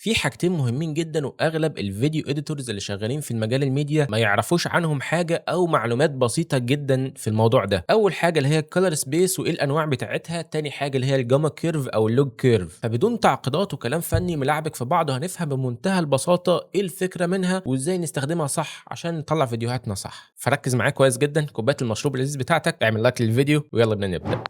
في حاجتين مهمين جدًا وأغلب الفيديو editors اللي شغالين في المجال الميديا ما يعرفوش عنهم حاجة أو معلومات بسيطة جدًا في الموضوع ده. أول حاجة اللي هي الcolor space وإيه الأنواع بتاعتها، تاني حاجة اللي هي الgamma curve أو الlog curve. فبدون تعقيدات وكلام فني ملعبك في بعضه هنفهم بمنتهى البساطة إيه الفكرة منها وإزاي نستخدمها صح عشان نطلّع فيديوهاتنا صح. فركّز معايا كويس جدًا، كوباية المشروب اللذيذ بتاعتك، اعمل لايك للفيديو ويالّا بينا نبدأ.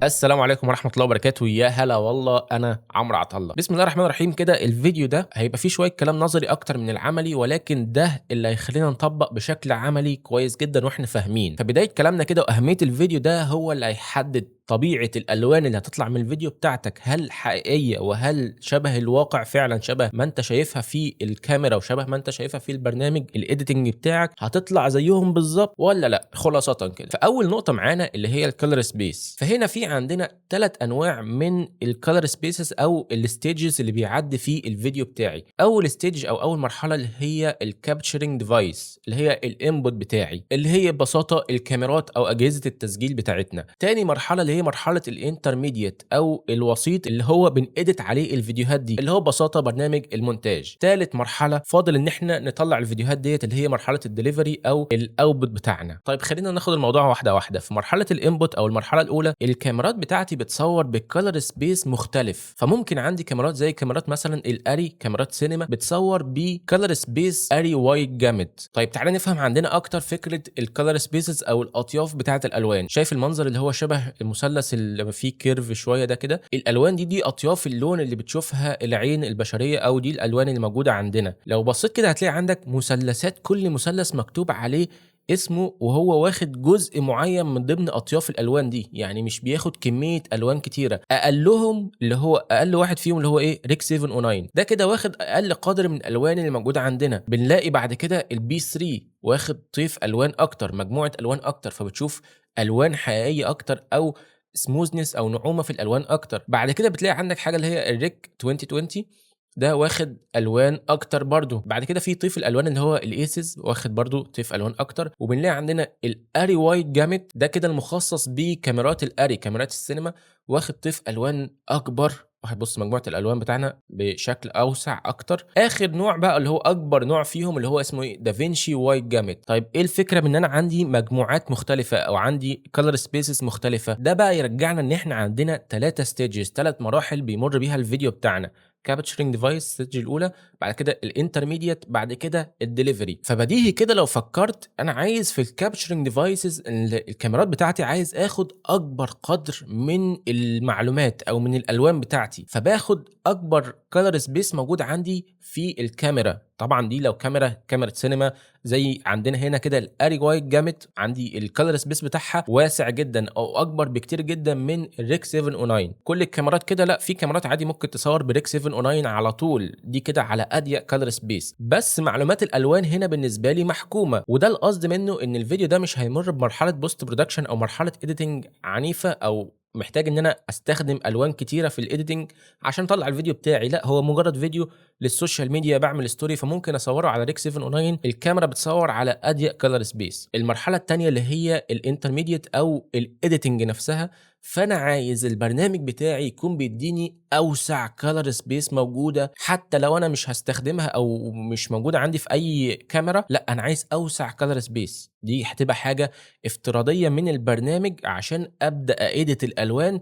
السلام عليكم ورحمة الله وبركاته، يا هلا والله أنا عمرو عطلة. بسم الله الرحمن الرحيم كده الفيديو ده هيبقى فيه شوية كلام نظري أكتر من العملي، ولكن ده اللي هيخلّينا نطبّق بشكل عملي كويس جدًا وإحنا فاهمين. فبداية كلامنا كده وأهمية الفيديو ده هو اللي هيحدد طبيعة الألوان اللي هتطلع من الفيديو بتاعتك، هل حقيقية وهل شبه الواقع فعلًا شبه ما أنت شايفها في الكاميرا وشبه ما أنت شايفها في البرنامج الediting بتاعك، هتطلع زيهم بالضبط والّا لأ؟ خلاصةً كده. فأول نقطة معانا اللي هي الcolor space. فهنا في عندنا 3 أنواع من الcolor spaces أو الstages اللي بيعدّي فيه الفيديو بتاعي. أول stage أو أول مرحلة اللي هي الcapturing device اللي هي الinput بتاعي، اللي هي ببساطة الكاميرات أو أجهزة التسجيل بتاعتنا. تاني مرحلة اللي هي مرحلة الintermediate أو الوسيط اللي هو بنedit عليه الفيديوهات دي، اللي هو ببساطة برنامج المونتاج. تالت مرحلة فاضل إن إحنا نطلّع الفيديوهات ديّة اللي هي مرحلة الdelivery أو الoutput بتاعنا. طيب خلّينا ناخد الموضوع واحدة واحدة. في مرحلة الinput أو المرحلة الأولى، الكاميرات بتاعتي بتصوّر بcolor space مختلف، فممكن عندي كاميرات زي كاميرات مثلًا الARRI كاميرات سينما بتصوّر بcolor space ARRI wide gamut. طيب تعالَ نفهم عندنا أكتر فكرة الcolor spaces أو الأطياف بتاعة الألوان. شايف المنظر اللي هو شبه المثلث اللي فيه curve شوية ده كده؟ الألوان دي أطياف اللون اللي بتشوفها العين البشرية أو دي الألوان اللي موجودة عندنا. لو بصيت كده هتلاقي عندك مثلثات، كل مثلث مكتوب عليه اسمه وهو واخد جزء معين من ضمن أطياف الألوان دي، يعني مش بياخد كمية ألوان كتيرة. أقلهم اللي هو أقل واحد فيهم اللي هو إيه ريك 709 ده كده واخد أقل قدر من الألوان اللي موجودة عندنا. بنلاقي بعد كده البي 3 واخد طيف ألوان أكتر، مجموعة ألوان أكتر، فبتشوف ألوان حقيقية أكتر أو smoothness أو نعومة في الألوان أكتر. بعد كده بتلاقي عندك حاجة اللي هي الريك 2020 ده واخد ألوان أكتر برضه. بعد كده في طيف الألوان اللي هو الAces واخد برضه طيف ألوان أكتر. وبنلاقي عندنا الARRI wide gamut ده كده المخصص بكاميرات الARRI كاميرات السينما، واخد طيف ألوان أكبر. هتبص مجموعة الألوان بتاعنا بشكل أوسع أكتر. آخر نوع بقى اللي هو أكبر نوع فيهم اللي هو اسمه إيه دافينشي وايد جامت. طيب إيه الفكرة من إن أنا عندي مجموعات مختلفة أو عندي color spaces مختلفة؟ ده بقى يرجعنا إن إحنا عندنا 3 stages 3 مراحل بيمر بيها الفيديو بتاعنا. capturing device الستيج الأولى، بعد كده الانترميديت، بعد كده الدليفري. فبديهي كده لو فكرت أنا عايز في الكابتشرنج ديفايسز الكاميرات بتاعتي عايز آخد أكبر قدر من المعلومات أو من الألوان بتاعتي، فباخد أكبر color space موجود عندي في الكاميرا. طبعًا دي لو كاميرا سينما زي عندنا هنا كده الARRI wide gamut عندي الcolor space بتاعها واسع جدًا أو أكبر بكتير جدًا من الREC 709. كل الكاميرات كده لأ، في كاميرات عادي ممكن تصور بريك 709 على طول، دي كده على أضيق color space. بس معلومات الألوان هنا بالنسبة لي محكومة، وده القصد منه إن الفيديو ده مش هيمر بمرحلة post production أو مرحلة editing عنيفة أو محتاج إن أنا أستخدم ألوان كتيرة في الediting عشان أطلّع الفيديو بتاعي. لأ، هو مجرد فيديو للسوشيال ميديا باعمل story فممكن أصوّره على ريك 709. الكاميرا بتصوّر على أضيق color space. المرحلة التانية اللي هي الintermediate أو الediting نفسها، فأنا عايز البرنامج بتاعي يكون بيدّيني أوسع color space موجودة، حتى لو أنا مش هاستخدمها أو مش موجودة عندي في أي كاميرا، لأ أنا عايز أوسع color space. دي هتبقى حاجة افتراضية من البرنامج عشان أبدأ أedit الألوان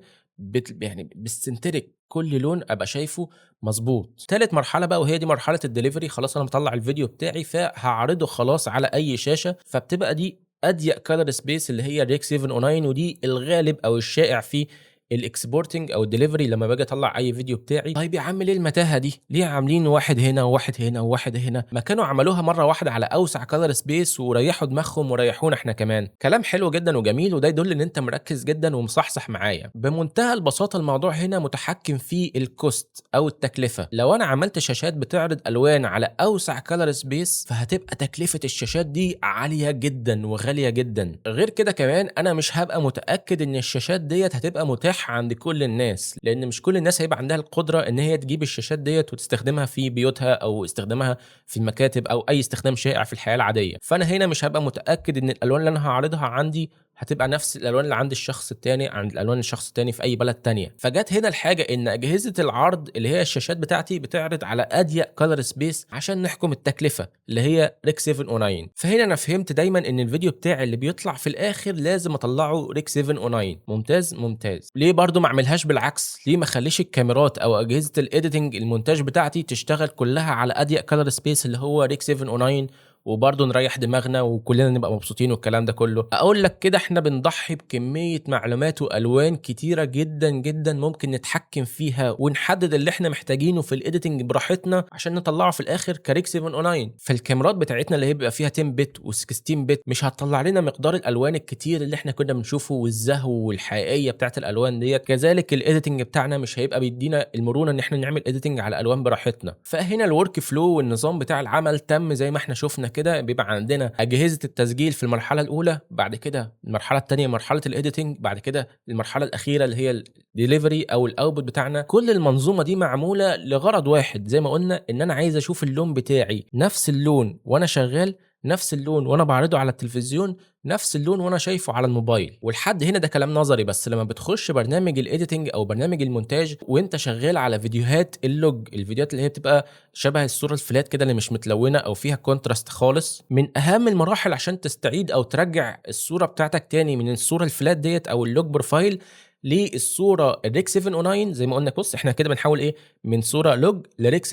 يعني بالسنتريك، كل لون أبقى شايفه مضبوط. تالت مرحلة بقى وهي دي مرحلة الdelivery، خلاص أنا مطلّع الفيديو بتاعي فهاعرضه خلاص على أي شاشة، فبتبقى دي أضيق color space اللي هي الREC 709 ودي الغالب أو الشائع في الexporting أو الdelivery لمّا باجي أطلّع أي فيديو بتاعي. طيب يا عم ليه المتاهة دي؟ ليه عاملين واحد هنا وواحد هنا وواحد هنا؟ ما كانوا عملوها مرّة واحدة على أوسع color space وريّحوا دماغهم وريّحونا إحنا كمان. كلام حلو جدًا وجميل وده يدل إن أنت مركّز جدًا ومصحصح معايا. بمنتهى البساطة الموضوع هنا متحكم في الcost أو التكلفة. لو أنا عملت شاشات بتعرض ألوان على أوسع color space فهتبقى تكلفة الشاشات دي عالية جدًا وغالية جدًا. غير كده كمان أنا مش هابقى متأكد إن الشاشات ديّة هتبقى متاحة عند كل الناس، لأن مش كل الناس هيبقى عندها القدرة إن هي تجيب الشاشات ديّة وتستخدمها في بيوتها أو استخدامها في المكاتب أو أي استخدام شائع في الحياة العادية. فأنا هنا مش هابقى متأكد إن الألوان اللي أنا هاعرضها عندي هتبقى نفس الالوان اللي عند الشخص التاني عند الالوان الشخص التاني في اي بلد تانية. فجت هنا الحاجه ان اجهزه العرض اللي هي الشاشات بتاعتي بتعرض على اضيق كلر سبيس عشان نحكم التكلفه اللي هي ريك 709. فهنا انا فهمت دايما ان الفيديو بتاعي اللي بيطلع في الاخر لازم اطلعه ريك 709. ممتاز ممتاز. ليه برضو ما اعملهاش بالعكس؟ ليه ما اخليش الكاميرات او اجهزه الايديتنج المونتاج بتاعتي تشتغل كلها على اضيق كلر سبيس اللي هو ريك 709 وبرضه نريح دماغنا وكلنا نبقى مبسوطين والكلام ده كله؟ اقول لك كده احنا بنضحي بكميه معلومات والوان كتيره جدا جدا ممكن نتحكم فيها ونحدد اللي احنا محتاجينه في الايديتنج براحتنا عشان نطلعه في الاخر كريك 709. فالكاميرات بتاعتنا اللي هي بيبقى فيها 10 بت و16 بت مش هتطلع لنا مقدار الالوان الكتير اللي احنا كنا بنشوفه والزهو والحقيقيه بتاعت الالوان ديت. كذلك الايديتنج بتاعنا مش هيبقى بيدينا المرونه ان احنا نعمل ايديتنج على الالوان براحتنا. فهنا الورك فلو والنظام بتاع العمل تم زي ما احنا شفنا كده. بيبقى عندنا اجهزه التسجيل في المرحله الاولى، بعد كده المرحله الثانيه مرحله الايديتنج، بعد كده المرحله الاخيره اللي هي الديليفري او الاوتبوت بتاعنا. كل المنظومه دي معموله لغرض واحد زي ما قلنا، ان انا عايز اشوف اللون بتاعي نفس اللون وانا شغال، نفس اللون وانا بعرضه على التلفزيون، نفس اللون وانا شايفه على الموبايل. والحد هنا ده كلام نظري بس، لما بتخش برنامج الايديتنج او برنامج المونتاج وانت شغال على فيديوهات اللوج، الفيديوهات اللي هي بتبقى شبه الصوره الفلات كده اللي مش متلونه او فيها كونتراست خالص، من اهم المراحل عشان تستعيد او ترجع الصوره بتاعتك تاني من الصوره الفلات ديت او اللوج بروفايل للصوره الريك 709. زي ما قلنا بص احنا كده بنحول ايه من صوره لوج لريك 709،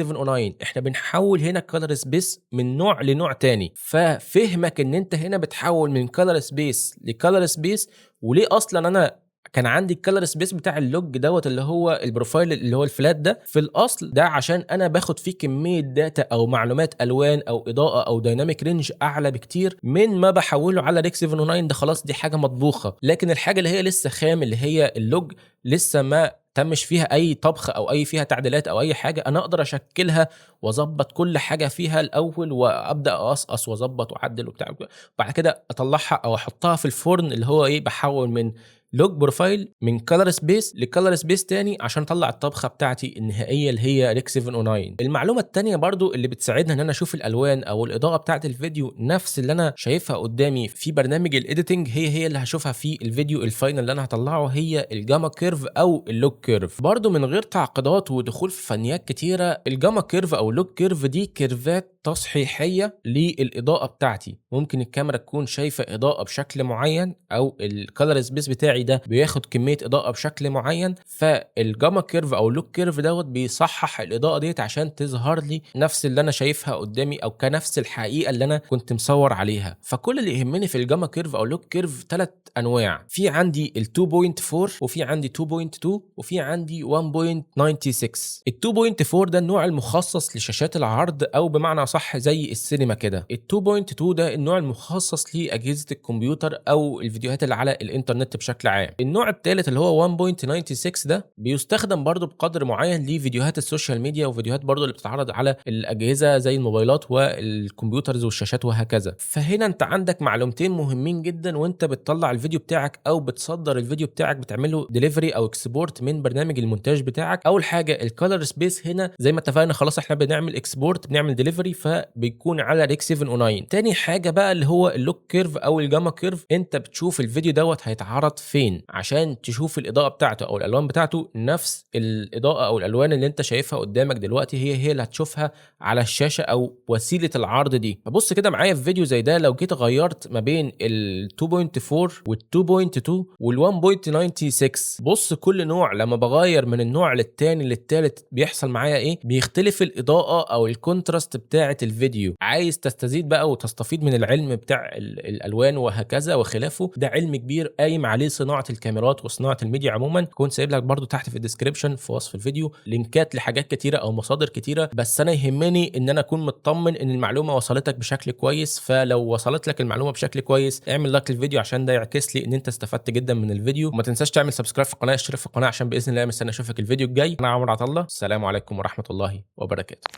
احنا بنحول هنا كلر سبيس من نوع لنوع تاني. ففهمك ان انت هنا بتحول من كلر سبيس لكلر سبيس، وليه اصلا انا كان عندي الكلر سبيس بتاع اللوج دوت اللي هو البروفايل اللي هو الفلات ده في الاصل ده عشان انا باخد فيه كميه داتا او معلومات الوان او اضاءه او دايناميك رينج اعلى بكتير من ما بحوله على ريك 709. ده خلاص دي حاجه مطبوخه. لكن الحاجه اللي هي لسه خام اللي هي اللوج لسه ما تمش فيها اي طبخ او اي فيها تعديلات او اي حاجه، انا اقدر اشكلها واظبط كل حاجه فيها الاول وابدا اقصقص واظبط واعدل وبتاع، بعد كده اطلعها او احطها في الفرن اللي هو ايه بحول من لوج بروفايل من كلر سبيس لكلر سبيس تاني عشان اطلع الطبخه بتاعتي النهائيه اللي هي ريك 709. المعلومه التانيه برضو اللي بتساعدنا ان انا اشوف الالوان او الاضاءه بتاعت الفيديو نفس اللي انا شايفها قدامي في برنامج الايديتنج هي اللي هشوفها في الفيديو الفاينل اللي انا هطلعه، هي الجاما كيرف او اللوج كيرف. برضو من غير تعقيدات ودخول في فنيات كتيره، الجاما كيرف او اللوج كيرف دي كيرفات تصحيحيه للاضاءه بتاعتي. ممكن الكاميرا تكون شايفه اضاءه بشكل معين او الكلر سبيس بتاعي ده بياخد كميه اضاءه بشكل معين، فالجاما كيرف او اللوج كيرف دوت بيصحح الاضاءه ديت عشان تظهر لي نفس اللي انا شايفها قدامي او كنفس الحقيقه اللي انا كنت مصور عليها. فكل اللي يهمني في الجاما كيرف او اللوج كيرف 3 انواع، في عندي ال 2.4 وفي عندي 2.2 وفي عندي 1.96. ال 2.4 ده النوع المخصص لشاشات العرض او بمعنى صح زي السينما كده. ال 2.2 ده النوع المخصص لاجهزه الكمبيوتر او الفيديوهات اللي على الانترنت بشكل عام. النوع الثالث اللي هو 1.96 ده بيستخدم برضو بقدر معين لفيديوهات السوشيال ميديا وفيديوهات برضو اللي بتتعرض على الاجهزه زي الموبايلات والكمبيوترز والشاشات وهكذا. فهنا انت عندك معلومتين مهمين جدا وانت بتطلع الفيديو بتاعك او بتصدر الفيديو بتاعك بتعمله ديليفري او اكسبورت من برنامج المونتاج بتاعك. اول حاجه الكالر سبيس هنا زي ما اتفقنا خلاص احنا بنعمل اكسبورت بنعمل ديليفري فبيكون على ريك 709. تاني حاجه بقى اللي هو اللوك كيرف او الجاما كيرف، انت بتشوف الفيديو دوت هيتعرض فين عشان تشوف الاضاءه بتاعته او الالوان بتاعته نفس الاضاءه او الالوان اللي انت شايفها قدامك دلوقتي هي اللي هتشوفها على الشاشه او وسيله العرض دي. فبص كده معايا في فيديو زي ده، لو جيت غيرت ما بين ال 2.4 وال 2.2 وال 1.96، بص كل نوع لما بغير من النوع للتاني للتالت بيحصل معايا ايه؟ بيختلف الاضاءه او الكونتراست بتاعه الفيديو. عايز تستزيد بقى وتستفيد من العلم بتاع الالوان وهكذا وخلافه، ده علم كبير قايم عليه صناعه الكاميرات وصناعه الميديا عموما. كنت سايب لك برضو تحت في الديسكريبشن في وصف الفيديو لينكات لحاجات كتيره او مصادر كتيره، بس انا يهمني ان انا اكون مطمن ان المعلومه وصلتك بشكل كويس. فلو وصلت لك المعلومه بشكل كويس اعمل لايك للفيديو عشان ده يعكس لي ان انت استفدت جدا من الفيديو، وما تنساش تعمل سبسكرايب في القناه اشترك في القناه عشان باذن الله مستني اشوفك الفيديو الجاي. انا عمرو عطله، السلام عليكم ورحمه الله وبركاته.